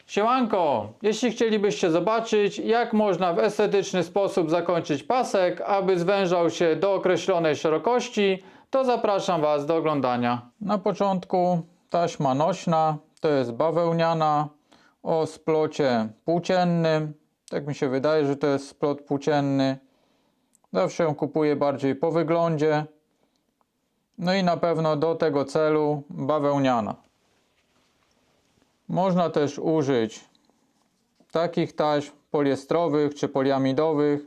Siemanko! Jeśli chcielibyście zobaczyć, jak można w estetyczny sposób zakończyć pasek, aby zwężał się do określonej szerokości, to zapraszam Was do oglądania. Na początku taśma nośna, to jest bawełniana o splocie płóciennym. Tak mi się wydaje, że to jest splot płócienny. Zawsze ją kupuję bardziej po wyglądzie. No i na pewno do tego celu bawełniana. Można też użyć takich taśm poliestrowych czy poliamidowych,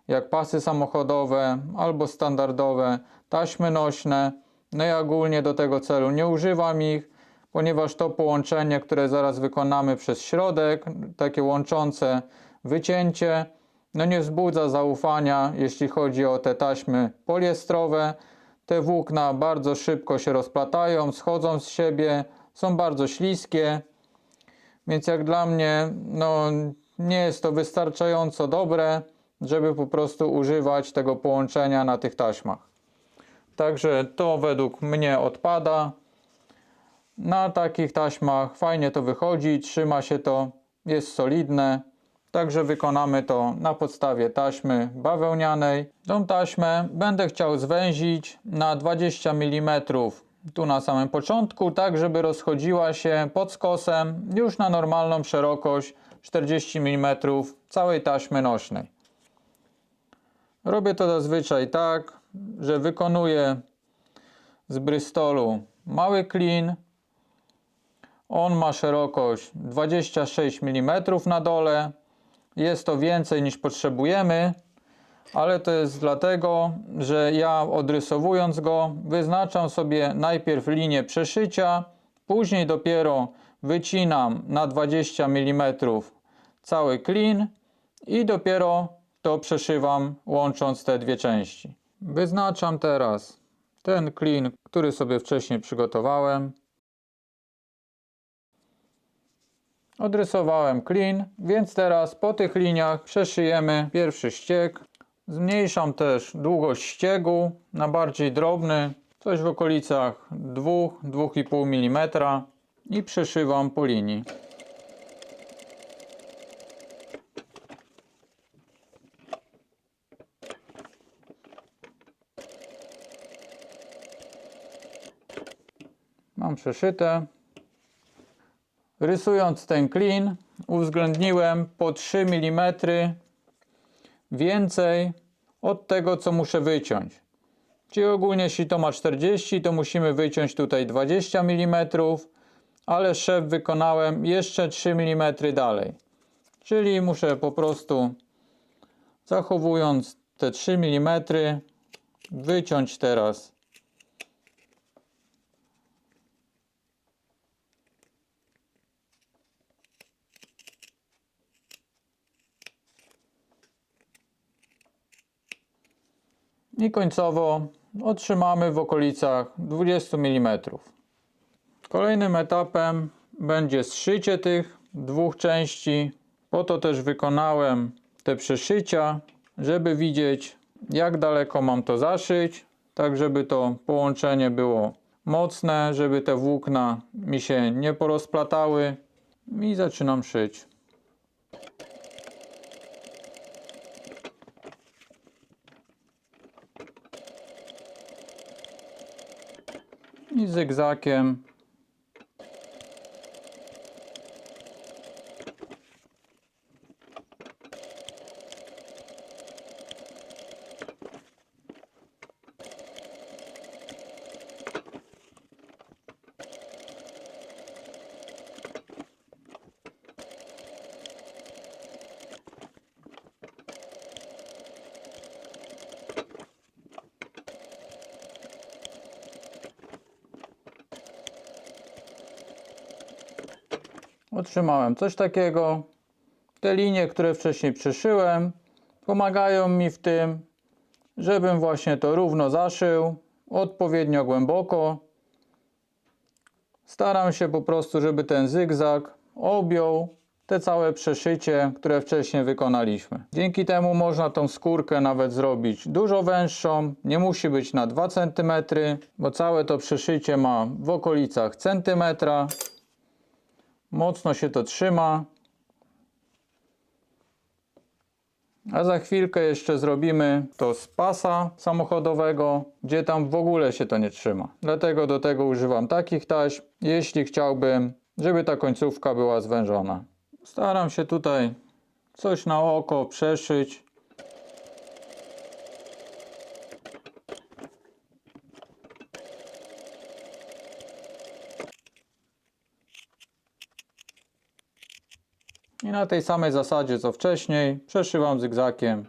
jak pasy samochodowe albo standardowe taśmy nośne. No ja ogólnie do tego celu nie używam ich, ponieważ to połączenie, które zaraz wykonamy przez środek, takie łączące wycięcie, no nie wzbudza zaufania, jeśli chodzi o te taśmy poliestrowe. Te włókna bardzo szybko się rozplatają, schodzą z siebie, są bardzo śliskie. Więc jak dla mnie, no nie jest to wystarczająco dobre, żeby po prostu używać tego połączenia na tych taśmach. Także to według mnie odpada. Na takich taśmach fajnie to wychodzi, trzyma się to, jest solidne. Także wykonamy to na podstawie taśmy bawełnianej. Tą taśmę będę chciał zwęzić na 20 mm tu na samym początku, tak żeby rozchodziła się pod skosem już na normalną szerokość 40 mm całej taśmy nośnej. Robię to zazwyczaj tak, że wykonuję z Bristolu mały klin. On ma szerokość 26 mm na dole. Jest to więcej niż potrzebujemy, ale to jest dlatego, że ja odrysowując go wyznaczam sobie najpierw linię przeszycia, później dopiero wycinam na 20 mm cały klin i dopiero to przeszywam, łącząc te dwie części. Wyznaczam teraz ten klin, który sobie wcześniej przygotowałem. Odrysowałem klin, więc teraz po tych liniach przeszyjemy pierwszy ścieg. Zmniejszam też długość ściegu na bardziej drobny, coś w okolicach 2–2,5 mm i przeszywam po linii. Mam przeszyte. Rysując ten klin uwzględniłem po 3 mm więcej od tego, co muszę wyciąć. Czyli ogólnie jeśli to ma 40, to musimy wyciąć tutaj 20 mm, ale szef wykonałem jeszcze 3 mm dalej. Czyli muszę po prostu, zachowując te 3 mm, wyciąć teraz i końcowo otrzymamy w okolicach 20 mm. Kolejnym etapem będzie zszycie tych dwóch części. Po to też wykonałem te przeszycia, żeby widzieć, jak daleko mam to zaszyć, tak żeby to połączenie było mocne, żeby te włókna mi się nie porozplatały. I zaczynam szyć. I zygzakiem otrzymałem coś takiego. Te linie, które wcześniej przeszyłem, pomagają mi w tym, żebym właśnie to równo zaszył, odpowiednio głęboko. Staram się po prostu, żeby ten zygzak objął te całe przeszycie, które wcześniej wykonaliśmy. Dzięki temu można tą skórkę nawet zrobić dużo węższą. Nie musi być na 2 cm, bo całe to przeszycie ma w okolicach centymetra. Mocno się to trzyma. A za chwilkę jeszcze zrobimy to z pasa samochodowego, gdzie tam w ogóle się to nie trzyma. Dlatego do tego używam takich taśm, jeśli chciałbym, żeby ta końcówka była zwężona. Staram się tutaj coś na oko przeszyć. I na tej samej zasadzie co wcześniej przeszywam zygzakiem.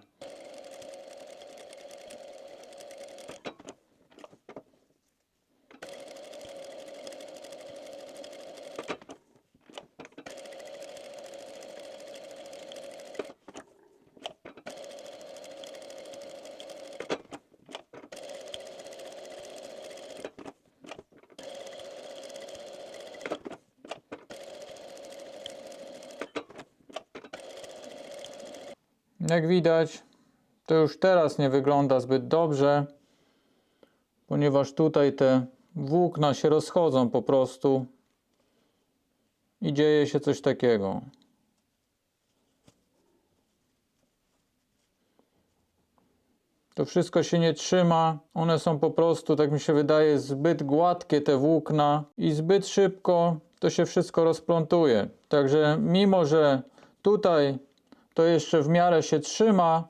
Jak widać, to już teraz nie wygląda zbyt dobrze, ponieważ tutaj te włókna się rozchodzą po prostu i dzieje się coś takiego. To wszystko się nie trzyma, one są po prostu, tak mi się wydaje, zbyt gładkie te włókna i zbyt szybko to się wszystko rozplątuje. Także mimo, że tutaj to jeszcze w miarę się trzyma,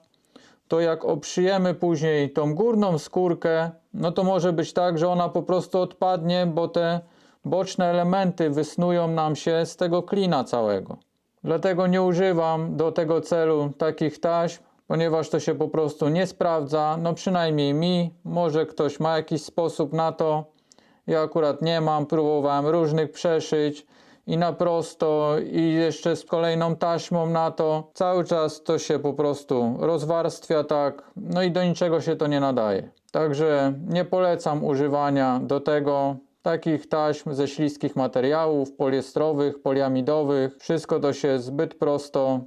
to jak oprzyjemy później tą górną skórkę, no to może być tak, że ona po prostu odpadnie, bo te boczne elementy wysnują nam się z tego klina całego. Dlatego nie używam do tego celu takich taśm, ponieważ to się po prostu nie sprawdza, no przynajmniej mi, może ktoś ma jakiś sposób na to, ja akurat nie mam, próbowałem różnych przeszyć i na prosto i jeszcze z kolejną taśmą na to, cały czas to się po prostu rozwarstwia tak, no i do niczego się to nie nadaje. Także nie polecam używania do tego takich taśm ze śliskich materiałów, poliestrowych, poliamidowych. Wszystko to się zbyt prosto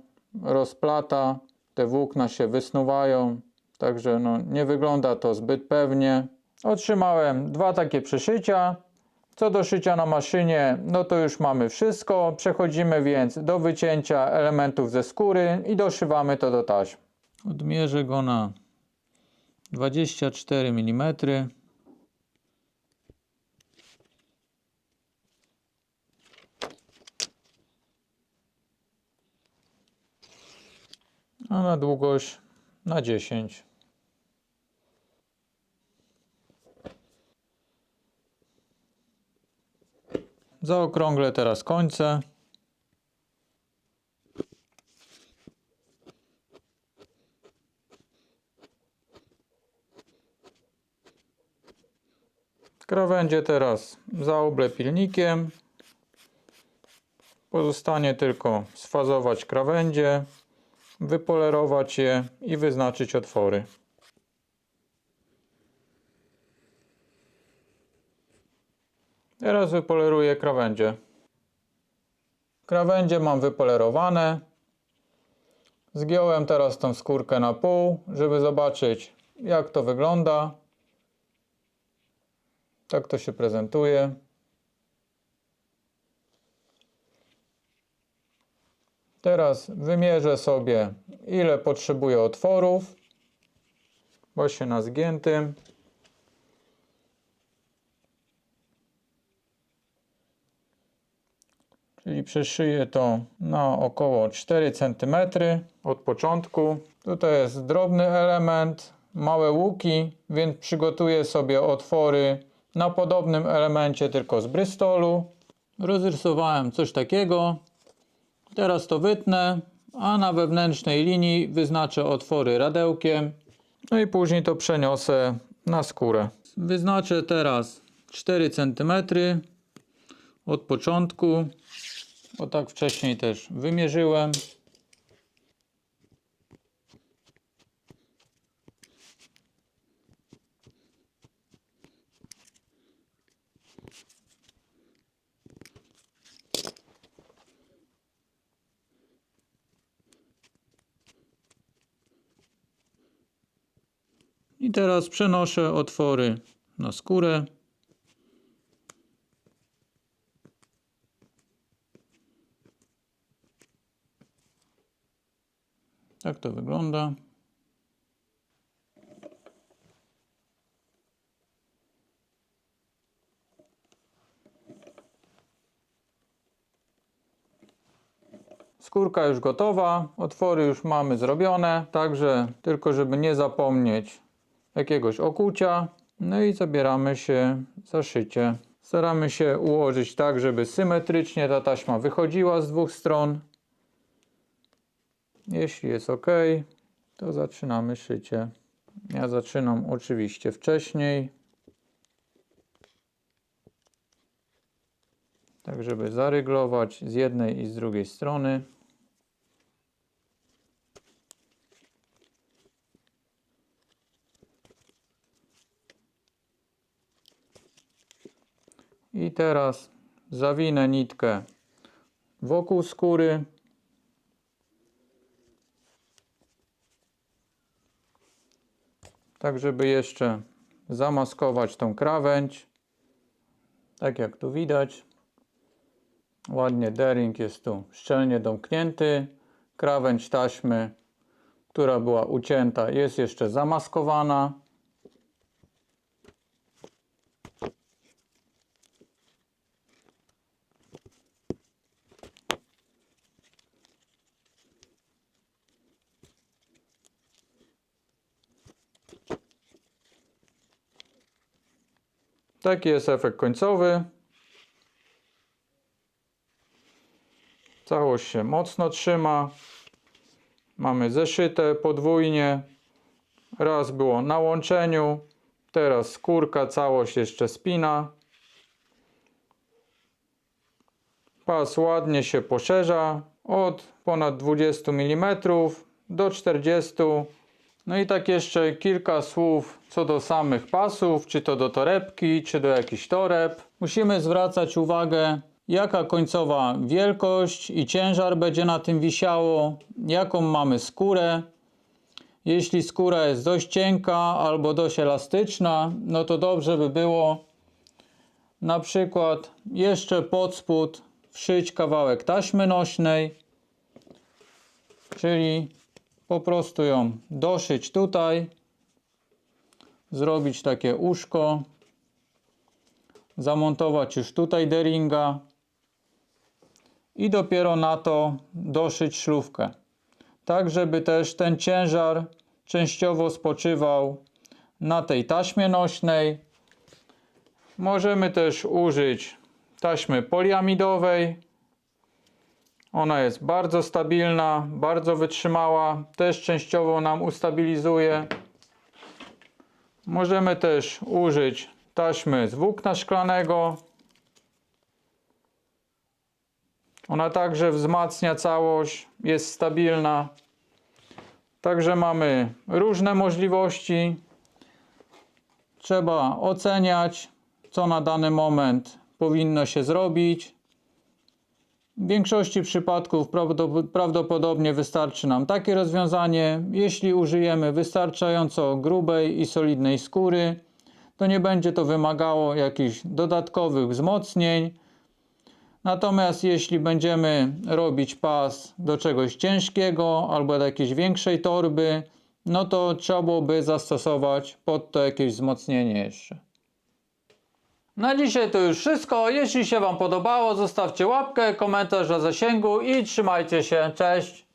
rozplata, te włókna się wysnuwają, także no, nie wygląda to zbyt pewnie. Otrzymałem dwa takie przeszycia. Co do szycia na maszynie, no to już mamy wszystko. Przechodzimy więc do wycięcia elementów ze skóry i doszywamy to do taśm. Odmierzę go na 24 mm. A na długość na 10. Zaokrąglę teraz końce. Krawędzie teraz zaoblę pilnikiem. Pozostanie tylko sfazować krawędzie, wypolerować je i wyznaczyć otwory. Teraz wypoleruję krawędzie. Krawędzie mam wypolerowane. Zgiąłem teraz tą skórkę na pół, żeby zobaczyć, jak to wygląda. Tak to się prezentuje. Teraz wymierzę sobie, ile potrzebuję otworów. Właśnie na zgiętym. Czyli przeszyję to na około 4 cm od początku. Tutaj jest drobny element, małe łuki, więc przygotuję sobie otwory na podobnym elemencie, tylko z Bristolu. Rozrysowałem coś takiego. Teraz to wytnę, a na wewnętrznej linii wyznaczę otwory radełkiem. No i później to przeniosę na skórę. Wyznaczę teraz 4 cm od początku. Bo tak wcześniej też wymierzyłem. I teraz przenoszę otwory na skórę. Tak to wygląda. Skórka już gotowa, otwory już mamy zrobione, także tylko żeby nie zapomnieć jakiegoś okucia. No i zabieramy się za szycie. Staramy się ułożyć tak, żeby symetrycznie ta taśma wychodziła z dwóch stron. Jeśli jest ok, to zaczynamy szycie. Ja zaczynam oczywiście wcześniej, tak żeby zaryglować z jednej i z drugiej strony. I teraz zawinę nitkę wokół skóry. Tak żeby jeszcze zamaskować tą krawędź. Tak jak tu widać. Ładnie D-ring jest tu szczelnie domknięty. Krawędź taśmy, która była ucięta, jest jeszcze zamaskowana. Taki jest efekt końcowy. Całość się mocno trzyma. Mamy zeszyte podwójnie. Raz było na łączeniu. Teraz skórka całość jeszcze spina. Pas ładnie się poszerza od ponad 20 mm do 40 mm. No i tak jeszcze kilka słów co do samych pasów, czy to do torebki, czy do jakichś toreb. Musimy zwracać uwagę, jaka końcowa wielkość i ciężar będzie na tym wisiało, jaką mamy skórę. Jeśli skóra jest dość cienka albo dość elastyczna, no to dobrze by było na przykład jeszcze pod spód wszyć kawałek taśmy nośnej, czyli po prostu ją doszyć tutaj, zrobić takie uszko, zamontować już tutaj D-ringa i dopiero na to doszyć szlufkę. Tak, żeby też ten ciężar częściowo spoczywał na tej taśmie nośnej. Możemy też użyć taśmy poliamidowej. Ona jest bardzo stabilna, bardzo wytrzymała, też częściowo nam ustabilizuje. Możemy też użyć taśmy z włókna szklanego. Ona także wzmacnia całość, jest stabilna. Także mamy różne możliwości. Trzeba oceniać, co na dany moment powinno się zrobić. W większości przypadków prawdopodobnie wystarczy nam takie rozwiązanie. Jeśli użyjemy wystarczająco grubej i solidnej skóry, to nie będzie to wymagało jakichś dodatkowych wzmocnień. Natomiast jeśli będziemy robić pas do czegoś ciężkiego albo do jakiejś większej torby, no to trzeba byłoby zastosować pod to jakieś wzmocnienie jeszcze. Na dzisiaj to już wszystko. Jeśli się Wam podobało, zostawcie łapkę, komentarz o zasięgu i trzymajcie się. Cześć!